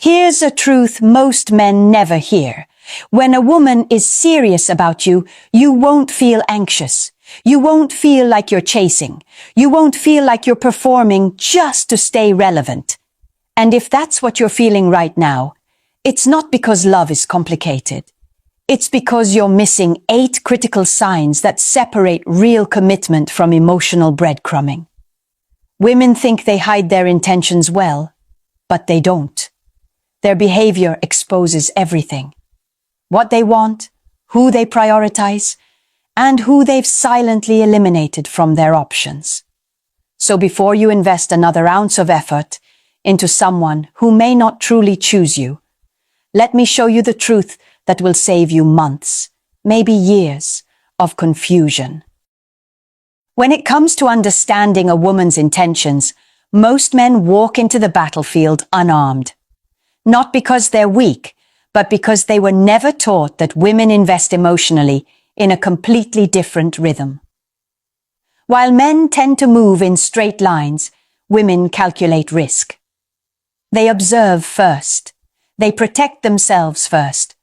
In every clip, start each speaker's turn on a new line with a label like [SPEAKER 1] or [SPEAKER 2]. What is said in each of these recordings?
[SPEAKER 1] Here's a truth most men never hear. When a woman is serious about you, you won't feel anxious. You won't feel like you're chasing. You won't feel like you're performing just to stay relevant. And if that's what you're feeling right now, it's not because love is complicated. It's because you're missing 8 critical signs that separate real commitment from emotional breadcrumbing. Women think they hide their intentions well, but they don't. Their behavior exposes everything. What they want, who they prioritize, and who they've silently eliminated from their options. So before you invest another ounce of effort into someone who may not truly choose you, let me show you the truth that will save you months, maybe years, of confusion. When it comes to understanding a woman's intentions, most men walk into the battlefield unarmed. Not because they're weak, but because they were never taught that women invest emotionally in a completely different rhythm. While men tend to move in straight lines, women calculate risk. They observe first. They protect themselves first.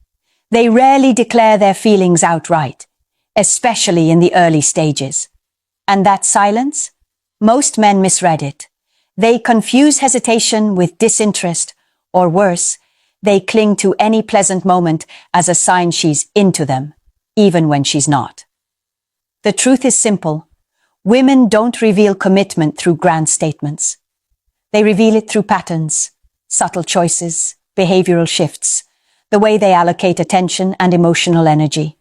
[SPEAKER 1] They rarely declare their feelings outright, especially in the early stages. And that silence? Most men misread it. They confuse hesitation with disinterest, or worse, they cling to any pleasant moment as a sign she's into them, even when she's not. The truth is simple. Women don't reveal commitment through grand statements. They reveal it through patterns, subtle choices, behavioral shifts, the way they allocate attention and emotional energy.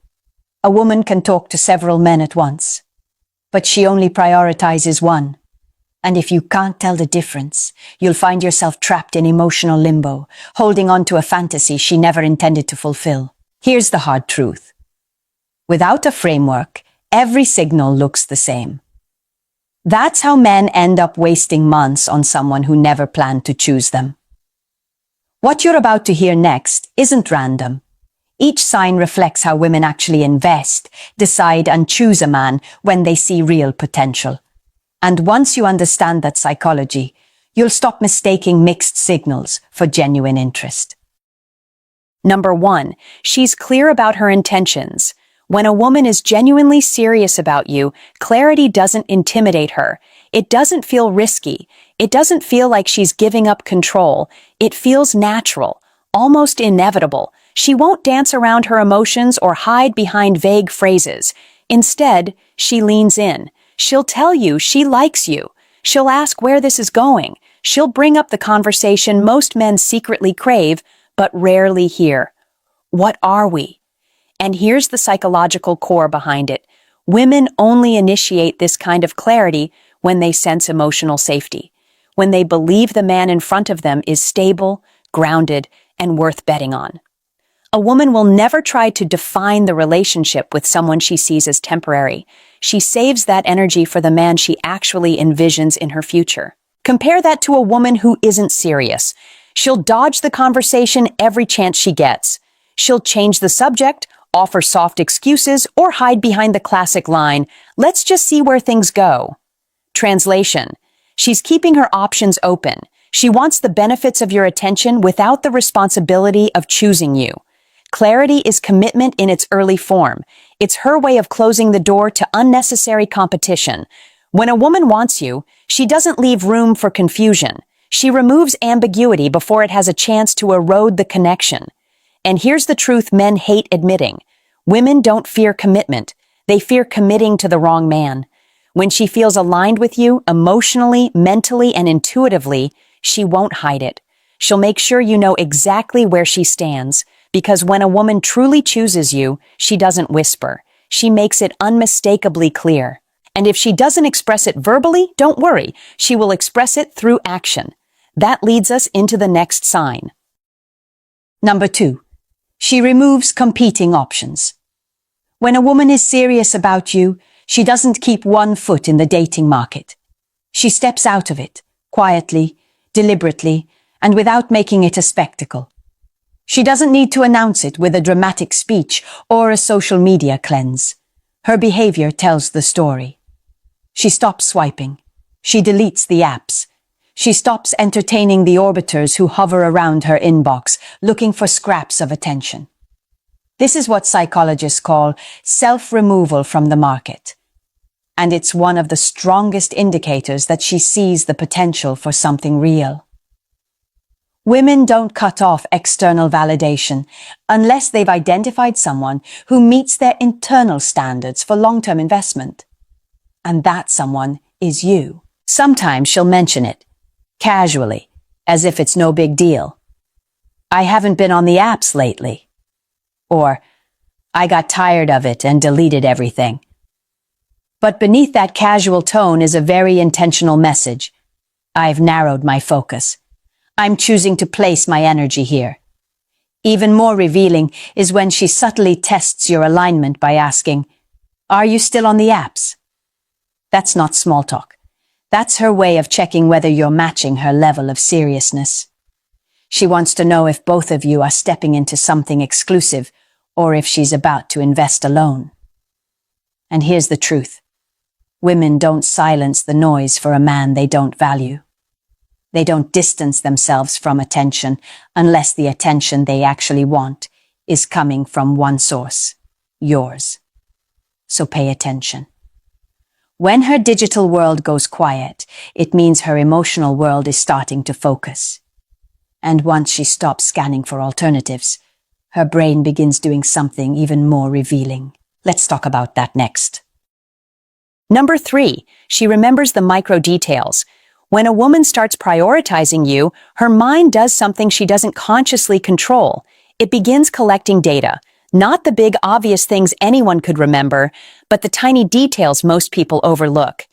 [SPEAKER 1] A woman can talk to several men at once, but she only prioritizes one. And if you can't tell the difference, you'll find yourself trapped in emotional limbo, holding on to a fantasy she never intended to fulfill. Here's the hard truth. Without a framework, every signal looks the same. That's how men end up wasting months on someone who never planned to choose them. What you're about to hear next isn't random. Each sign reflects how women actually invest, decide, and choose a man when they see real potential. And once you understand that psychology, you'll stop mistaking mixed signals for genuine interest.
[SPEAKER 2] Number 1, she's clear about her intentions. When a woman is genuinely serious about you, clarity doesn't intimidate her. It doesn't feel risky. It doesn't feel like she's giving up control. It feels natural, almost inevitable. She won't dance around her emotions or hide behind vague phrases. Instead, she leans in. She'll tell you she likes you. She'll ask where this is going. She'll bring up the conversation most men secretly crave, but rarely hear. What are we? And here's the psychological core behind it. Women only initiate this kind of clarity when they sense emotional safety, when they believe the man in front of them is stable, grounded, and worth betting on. A woman will never try to define the relationship with someone she sees as temporary. She saves that energy for the man she actually envisions in her future. Compare that to a woman who isn't serious. She'll dodge the conversation every chance she gets. She'll change the subject, offer soft excuses, or hide behind the classic line, "Let's just see where things go." Translation: she's keeping her options open. She wants the benefits of your attention without the responsibility of choosing you. Clarity is commitment in its early form. It's her way of closing the door to unnecessary competition. When a woman wants you, she doesn't leave room for confusion. She removes ambiguity before it has a chance to erode the connection. And here's the truth men hate admitting. Women don't fear commitment. They fear committing to the wrong man. When she feels aligned with you emotionally, mentally, and intuitively, she won't hide it. She'll make sure you know exactly where she stands. Because when a woman truly chooses you, she doesn't whisper. She makes it unmistakably clear. And if she doesn't express it verbally, don't worry. She will express it through action. That leads us into the next sign.
[SPEAKER 1] Number 2, she removes competing options. When a woman is serious about you, she doesn't keep one foot in the dating market. She steps out of it, quietly, deliberately, and without making it a spectacle. She doesn't need to announce it with a dramatic speech or a social media cleanse. Her behavior tells the story. She stops swiping. She deletes the apps. She stops entertaining the orbiters who hover around her inbox, looking for scraps of attention. This is what psychologists call self-removal from the market. And it's one of the strongest indicators that she sees the potential for something real. Women don't cut off external validation unless they've identified someone who meets their internal standards for long-term investment. And that someone is you. Sometimes she'll mention it, casually, as if it's no big deal. I haven't been on the apps lately. Or, I got tired of it and deleted everything. But beneath that casual tone is a very intentional message. I've narrowed my focus. I'm choosing to place my energy here. Even more revealing is when she subtly tests your alignment by asking, "Are you still on the apps?" That's not small talk. That's her way of checking whether you're matching her level of seriousness. She wants to know if both of you are stepping into something exclusive or if she's about to invest alone. And here's the truth. Women don't silence the noise for a man they don't value. They don't distance themselves from attention unless the attention they actually want is coming from one source, yours. So pay attention. When her digital world goes quiet, it means her emotional world is starting to focus. And once she stops scanning for alternatives, her brain begins doing something even more revealing. Let's talk about that next.
[SPEAKER 2] Number 3, she remembers the micro details. When a woman starts prioritizing you, her mind does something she doesn't consciously control. It begins collecting data, not the big obvious things anyone could remember, but the tiny details most people overlook.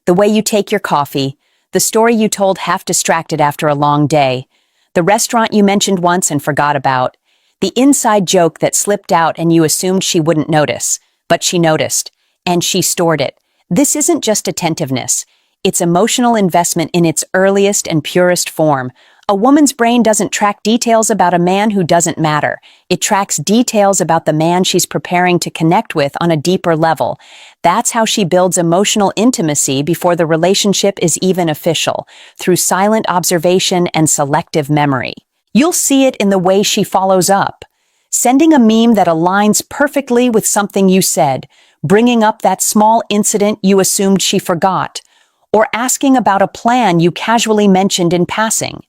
[SPEAKER 2] The way you take your coffee, the story you told half distracted after a long day, the restaurant you mentioned once and forgot about, the inside joke that slipped out and you assumed she wouldn't notice, but she noticed, and she stored it. This isn't just attentiveness. It's emotional investment in its earliest and purest form. A woman's brain doesn't track details about a man who doesn't matter. It tracks details about the man she's preparing to connect with on a deeper level. That's how she builds emotional intimacy before the relationship is even official, through silent observation and selective memory. You'll see it in the way she follows up. Sending a meme that aligns perfectly with something you said, bringing up that small incident you assumed she forgot, or asking about a plan you casually mentioned in passing.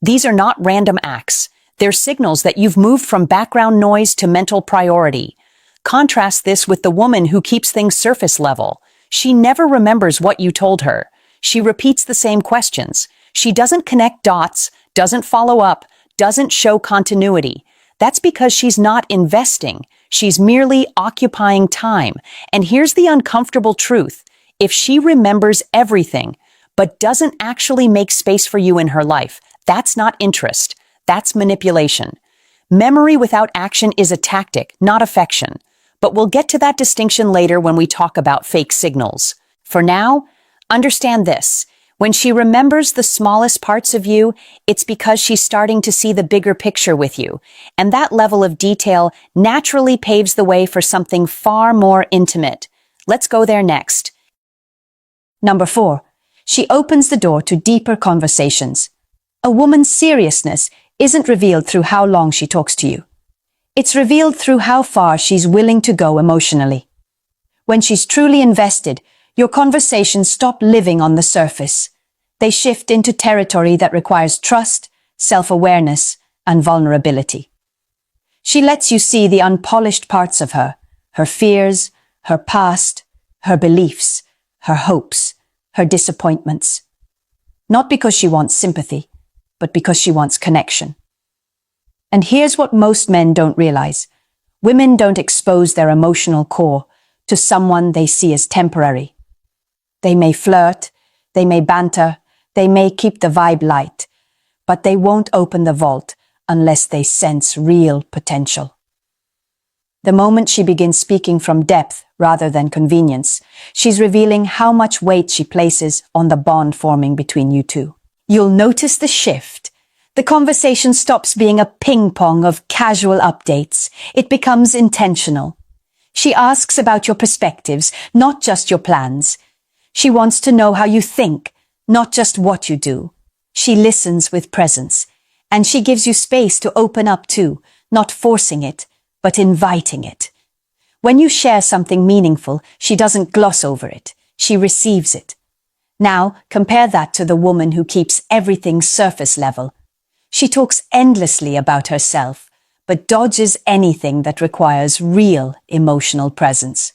[SPEAKER 2] These are not random acts. They're signals that you've moved from background noise to mental priority. Contrast this with the woman who keeps things surface level. She never remembers what you told her. She repeats the same questions. She doesn't connect dots, doesn't follow up, doesn't show continuity. That's because she's not investing. She's merely occupying time. And here's the uncomfortable truth. If she remembers everything, but doesn't actually make space for you in her life, that's not interest. That's manipulation. Memory without action is a tactic, not affection. But we'll get to that distinction later when we talk about fake signals. For now, understand this. When she remembers the smallest parts of you, it's because she's starting to see the bigger picture with you. And that level of detail naturally paves the way for something far more intimate. Let's go there next.
[SPEAKER 1] Number 4, she opens the door to deeper conversations. A woman's seriousness isn't revealed through how long she talks to you. It's revealed through how far she's willing to go emotionally. When she's truly invested, your conversations stop living on the surface. They shift into territory that requires trust, self-awareness, and vulnerability. She lets you see the unpolished parts of her fears, her past, her beliefs, her hopes, her disappointments. Not because she wants sympathy, but because she wants connection. And here's what most men don't realize. Women don't expose their emotional core to someone they see as temporary. They may flirt, they may banter, they may keep the vibe light, but they won't open the vault unless they sense real potential. The moment she begins speaking from depth rather than convenience, she's revealing how much weight she places on the bond forming between you two. You'll notice the shift. The conversation stops being a ping-pong of casual updates. It becomes intentional. She asks about your perspectives, not just your plans. She wants to know how you think, not just what you do. She listens with presence, and she gives you space to open up to, not forcing it, but inviting it. When you share something meaningful, she doesn't gloss over it. She receives it. Now, compare that to the woman who keeps everything surface level. She talks endlessly about herself, but dodges anything that requires real emotional presence.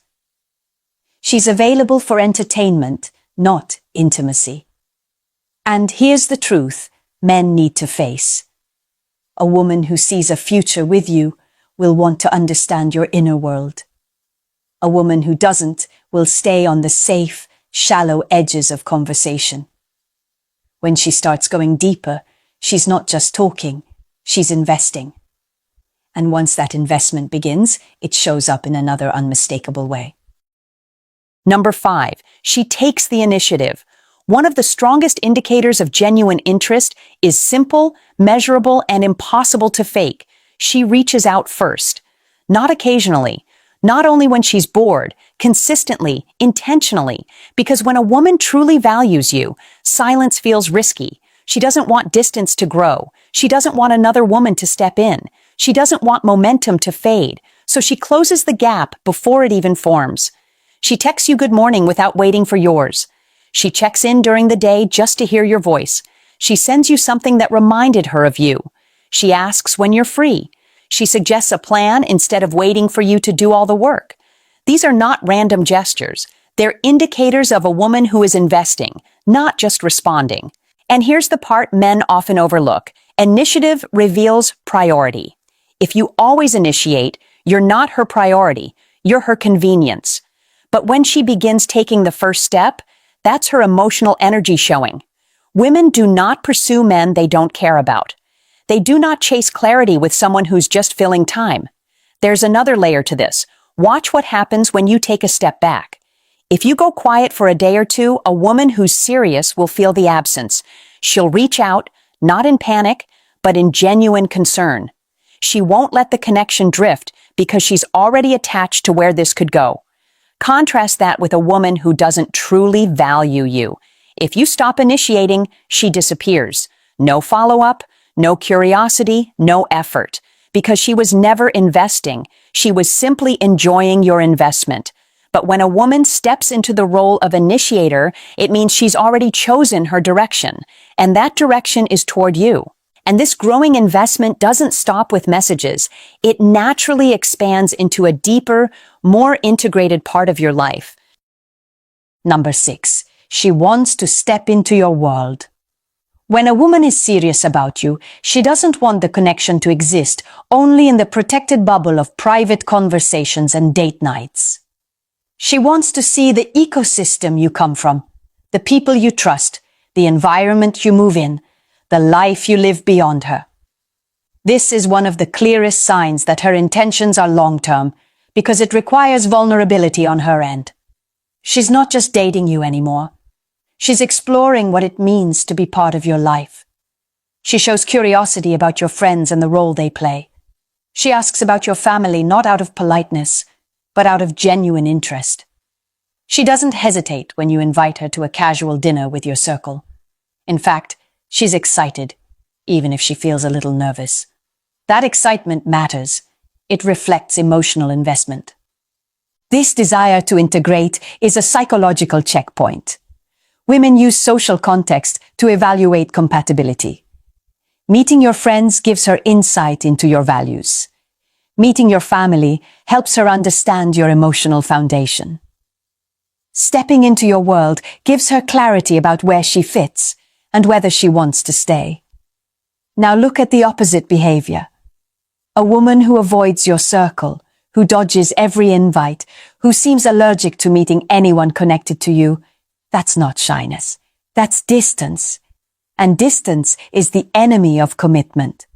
[SPEAKER 1] She's available for entertainment, not intimacy. And here's the truth men need to face. A woman who sees a future with you will want to understand your inner world. A woman who doesn't will stay on the safe, shallow edges of conversation. When she starts going deeper, she's not just talking, she's investing. And once that investment begins, it shows up in another unmistakable way.
[SPEAKER 2] Number 5, she takes the initiative. One of the strongest indicators of genuine interest is simple, measurable, and impossible to fake. She reaches out first. Not occasionally, not only when she's bored, consistently, intentionally, because when a woman truly values you, silence feels risky. She doesn't want distance to grow. She doesn't want another woman to step in. She doesn't want momentum to fade, so she closes the gap before it even forms. She texts you good morning without waiting for yours. She checks in during the day just to hear your voice. She sends you something that reminded her of you. She asks when you're free. She suggests a plan instead of waiting for you to do all the work. These are not random gestures. They're indicators of a woman who is investing, not just responding. And here's the part men often overlook. Initiative reveals priority. If you always initiate, you're not her priority. You're her convenience. But when she begins taking the first step, that's her emotional energy showing. Women do not pursue men they don't care about. They do not chase clarity with someone who's just filling time. There's another layer to this. Watch what happens when you take a step back. If you go quiet for a day or two, a woman who's serious will feel the absence. She'll reach out, not in panic, but in genuine concern. She won't let the connection drift because she's already attached to where this could go. Contrast that with a woman who doesn't truly value you. If you stop initiating, she disappears. No follow-up, no curiosity, no effort. Because she was never investing. She was simply enjoying your investment. But when a woman steps into the role of initiator, it means she's already chosen her direction. And that direction is toward you. And this growing investment doesn't stop with messages. It naturally expands into a deeper, more integrated part of your life.
[SPEAKER 1] Number 6, she wants to step into your world. When a woman is serious about you, she doesn't want the connection to exist only in the protected bubble of private conversations and date nights. She wants to see the ecosystem you come from, the people you trust, the environment you move in, the life you live beyond her. This is one of the clearest signs that her intentions are long-term, because it requires vulnerability on her end. She's not just dating you anymore. She's exploring what it means to be part of your life. She shows curiosity about your friends and the role they play. She asks about your family not out of politeness, but out of genuine interest. She doesn't hesitate when you invite her to a casual dinner with your circle. In fact, she's excited, even if she feels a little nervous. That excitement matters. It reflects emotional investment. This desire to integrate is a psychological checkpoint. Women use social context to evaluate compatibility. Meeting your friends gives her insight into your values. Meeting your family helps her understand your emotional foundation. Stepping into your world gives her clarity about where she fits and whether she wants to stay. Now look at the opposite behavior. A woman who avoids your circle, who dodges every invite, who seems allergic to meeting anyone connected to you, that's not shyness. That's distance. And distance is the enemy of commitment.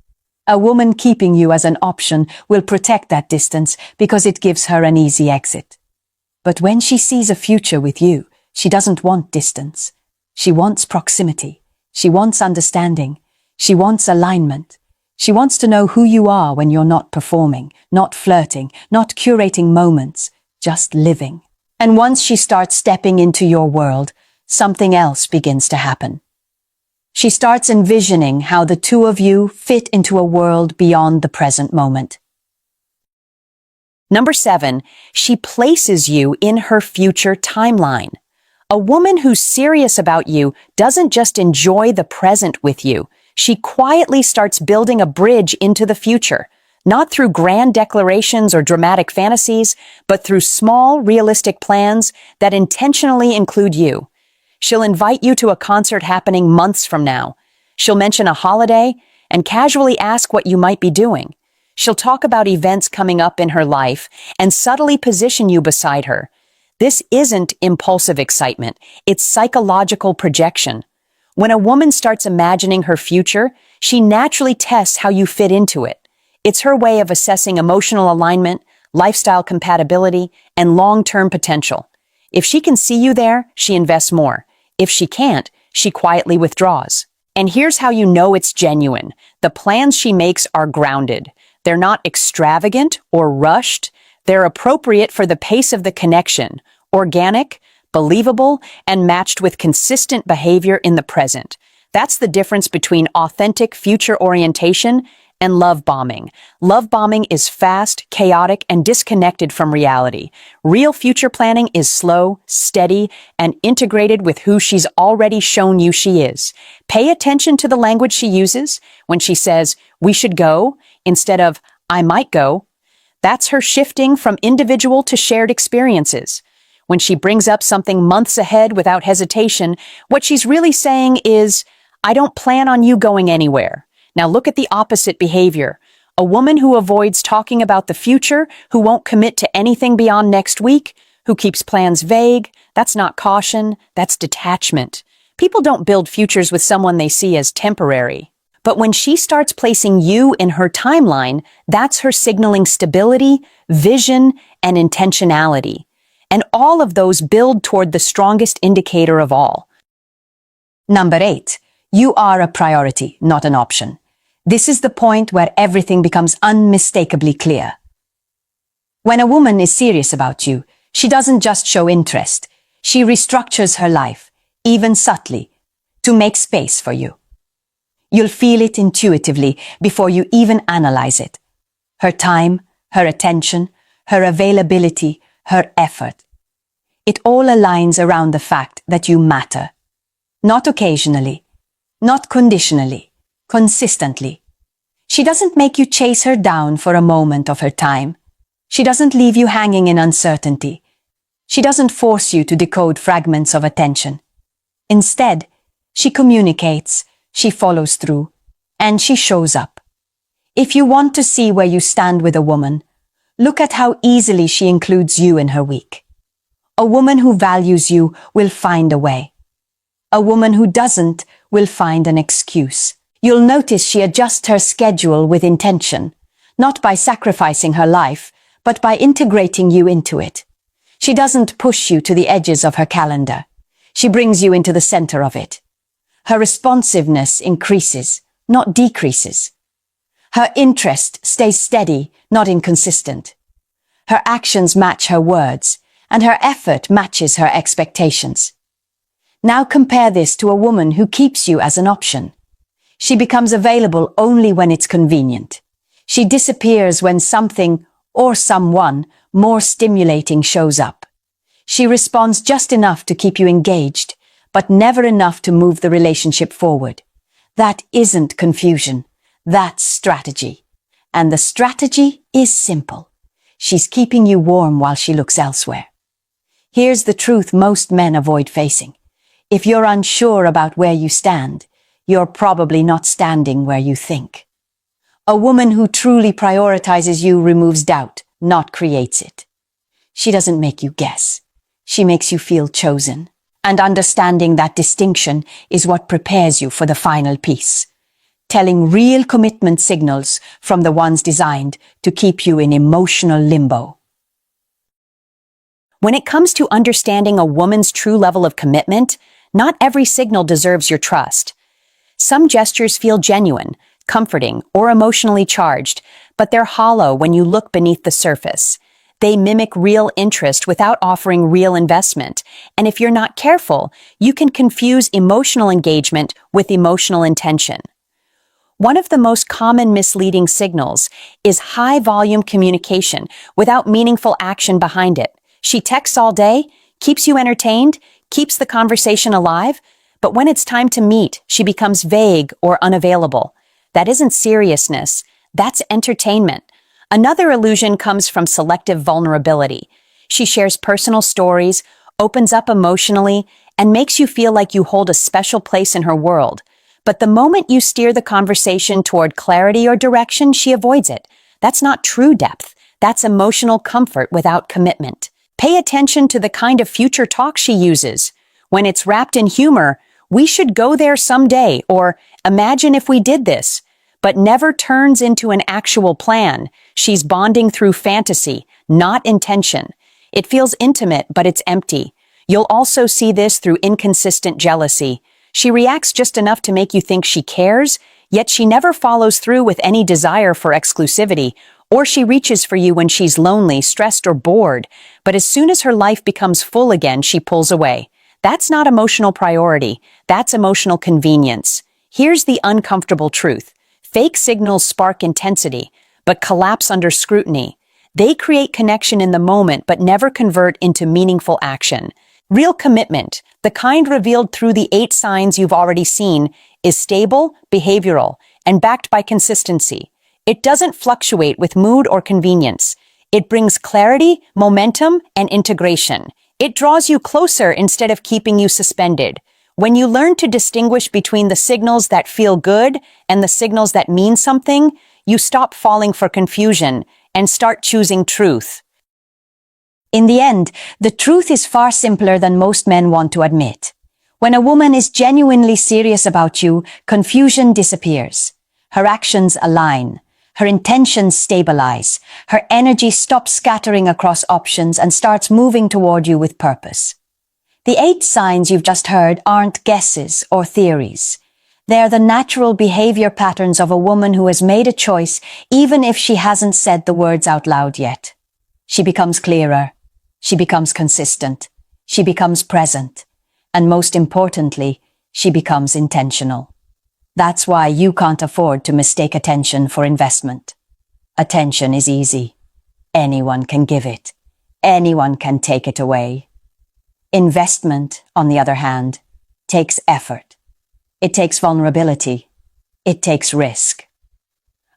[SPEAKER 1] A woman keeping you as an option will protect that distance because it gives her an easy exit. But when she sees a future with you, she doesn't want distance. She wants proximity. She wants understanding. She wants alignment. She wants to know who you are when you're not performing, not flirting, not curating moments, just living. And once she starts stepping into your world, something else begins to happen. She starts envisioning how the two of you fit into a world beyond the present moment.
[SPEAKER 2] Number 7, she places you in her future timeline. A woman who's serious about you doesn't just enjoy the present with you. She quietly starts building a bridge into the future, not through grand declarations or dramatic fantasies, but through small, realistic plans that intentionally include you. She'll invite you to a concert happening months from now. She'll mention a holiday and casually ask what you might be doing. She'll talk about events coming up in her life and subtly position you beside her. This isn't impulsive excitement, it's psychological projection. When a woman starts imagining her future, she naturally tests how you fit into it. It's her way of assessing emotional alignment, lifestyle compatibility, and long-term potential. If she can see you there, she invests more. If she can't, she quietly withdraws. And here's how you know it's genuine. The plans she makes are grounded. They're not extravagant or rushed. They're appropriate for the pace of the connection, organic, believable, and matched with consistent behavior in the present. That's the difference between authentic future orientation and love bombing. Love bombing is fast, chaotic, and disconnected from reality. Real future planning is slow, steady, and integrated with who she's already shown you she is. Pay attention to the language she uses when she says, "we should go," instead of, "I might go." That's her shifting from individual to shared experiences. When she brings up something months ahead without hesitation, what she's really saying is, "I don't plan on you going anywhere." Now look at the opposite behavior. A woman who avoids talking about the future, who won't commit to anything beyond next week, who keeps plans vague, that's not caution, that's detachment. People don't build futures with someone they see as temporary. But when she starts placing you in her timeline, that's her signaling stability, vision, and intentionality. And all of those build toward the strongest indicator of all.
[SPEAKER 1] Number 8, you are a priority, not an option. This is the point where everything becomes unmistakably clear. When a woman is serious about you, she doesn't just show interest. She restructures her life, even subtly, to make space for you. You'll feel it intuitively before you even analyze it. Her time, her attention, her availability, her effort. It all aligns around the fact that you matter. Not occasionally, not conditionally, consistently. She doesn't make you chase her down for a moment of her time. She doesn't leave you hanging in uncertainty. She doesn't force you to decode fragments of attention. Instead, she communicates, she follows through, and she shows up. If you want to see where you stand with a woman, look at how easily she includes you in her week. A woman who values you will find a way. A woman who doesn't will find an excuse. You'll notice she adjusts her schedule with intention, not by sacrificing her life, but by integrating you into it. She doesn't push you to the edges of her calendar. She brings you into the center of it. Her responsiveness increases, not decreases. Her interest stays steady, not inconsistent. Her actions match her words, and her effort matches her expectations. Now compare this to a woman who keeps you as an option. She becomes available only when it's convenient. She disappears when something or someone more stimulating shows up. She responds just enough to keep you engaged, but never enough to move the relationship forward. That isn't confusion. That's strategy. And the strategy is simple. She's keeping you warm while she looks elsewhere. Here's the truth most men avoid facing. If you're unsure about where you stand, you're probably not standing where you think. A woman who truly prioritizes you removes doubt, not creates it. She doesn't make you guess. She makes you feel chosen. And understanding that distinction is what prepares you for the final piece. Telling real commitment signals from the ones designed to keep you in emotional limbo.
[SPEAKER 2] When it comes to understanding a woman's true level of commitment, not every signal deserves your trust. Some gestures feel genuine, comforting, or emotionally charged, but they're hollow when you look beneath the surface. They mimic real interest without offering real investment. And if you're not careful, you can confuse emotional engagement with emotional intention. One of the most common misleading signals is high-volume communication without meaningful action behind it. She texts all day, keeps you entertained, keeps the conversation alive, but when it's time to meet, she becomes vague or unavailable. That isn't seriousness, that's entertainment. Another illusion comes from selective vulnerability. She shares personal stories, opens up emotionally, and makes you feel like you hold a special place in her world. But the moment you steer the conversation toward clarity or direction, she avoids it. That's not true depth. That's emotional comfort without commitment. Pay attention to the kind of future talk she uses. When it's wrapped in humor, "We should go there someday," or "Imagine if we did this," but never turns into an actual plan. She's bonding through fantasy, not intention. It feels intimate, but it's empty. You'll also see this through inconsistent jealousy. She reacts just enough to make you think she cares, yet she never follows through with any desire for exclusivity, or she reaches for you when she's lonely, stressed, or bored, but as soon as her life becomes full again, she pulls away. That's not emotional priority, that's emotional convenience. Here's the uncomfortable truth. Fake signals spark intensity, but collapse under scrutiny. They create connection in the moment, but never convert into meaningful action. Real commitment, the kind revealed through the 8 signs you've already seen, is stable, behavioral, and backed by consistency. It doesn't fluctuate with mood or convenience. It brings clarity, momentum, and integration. It draws you closer instead of keeping you suspended. When you learn to distinguish between the signals that feel good and the signals that mean something, you stop falling for confusion and start choosing truth.
[SPEAKER 1] In the end, the truth is far simpler than most men want to admit. When a woman is genuinely serious about you, confusion disappears. Her actions align. Her intentions stabilize. Her energy stops scattering across options and starts moving toward you with purpose. The 8 signs you've just heard aren't guesses or theories. They're the natural behavior patterns of a woman who has made a choice, even if she hasn't said the words out loud yet. She becomes clearer. She becomes consistent. She becomes present. And most importantly, she becomes intentional. That's why you can't afford to mistake attention for investment. Attention is easy. Anyone can give it. Anyone can take it away. Investment, on the other hand, takes effort. It takes vulnerability. It takes risk.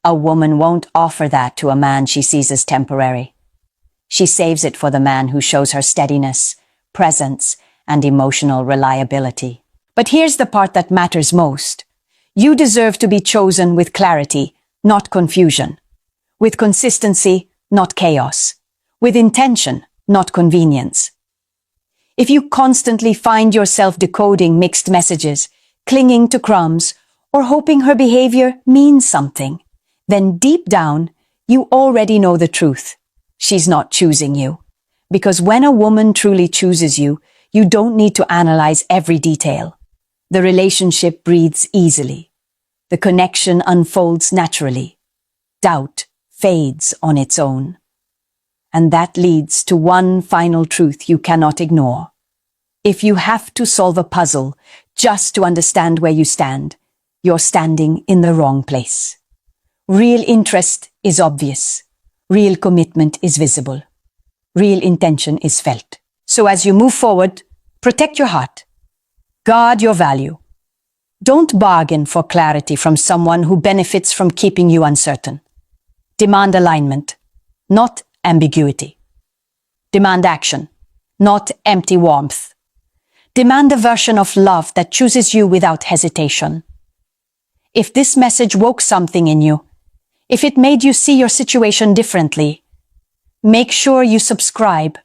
[SPEAKER 1] A woman won't offer that to a man she sees as temporary. She saves it for the man who shows her steadiness, presence, and emotional reliability. But here's the part that matters most. You deserve to be chosen with clarity, not confusion. With consistency, not chaos. With intention, not convenience. If you constantly find yourself decoding mixed messages, clinging to crumbs, or hoping her behavior means something, then deep down, you already know the truth. She's not choosing you. Because when a woman truly chooses you, you don't need to analyze every detail. The relationship breathes easily. The connection unfolds naturally. Doubt fades on its own. And that leads to one final truth you cannot ignore. If you have to solve a puzzle just to understand where you stand, you're standing in the wrong place. Real interest is obvious. Real commitment is visible. Real intention is felt. So as you move forward, protect your heart. Guard your value. Don't bargain for clarity from someone who benefits from keeping you uncertain. Demand alignment, not ambiguity. Demand action, not empty warmth. Demand a version of love that chooses you without hesitation. If this message woke something in you, if it made you see your situation differently, make sure you subscribe.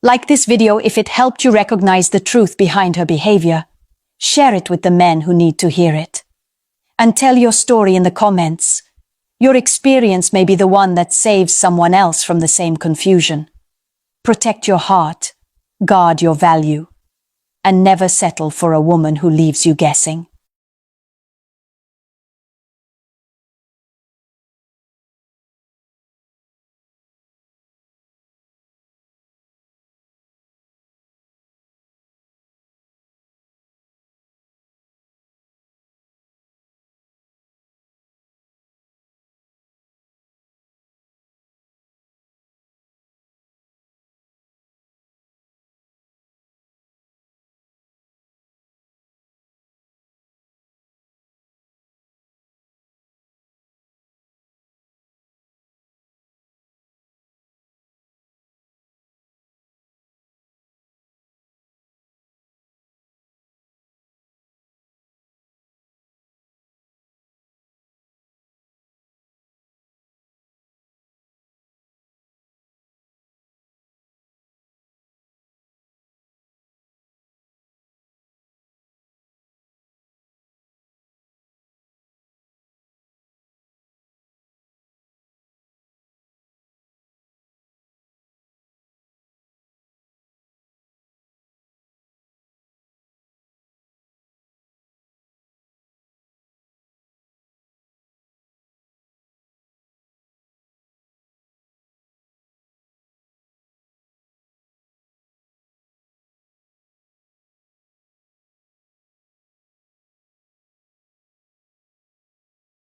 [SPEAKER 1] Like this video if it helped you recognize the truth behind her behavior. Share it with the men who need to hear it. And tell your story in the comments. Your experience may be the one that saves someone else from the same confusion. Protect your heart, guard your value, and never settle for a woman who leaves you guessing.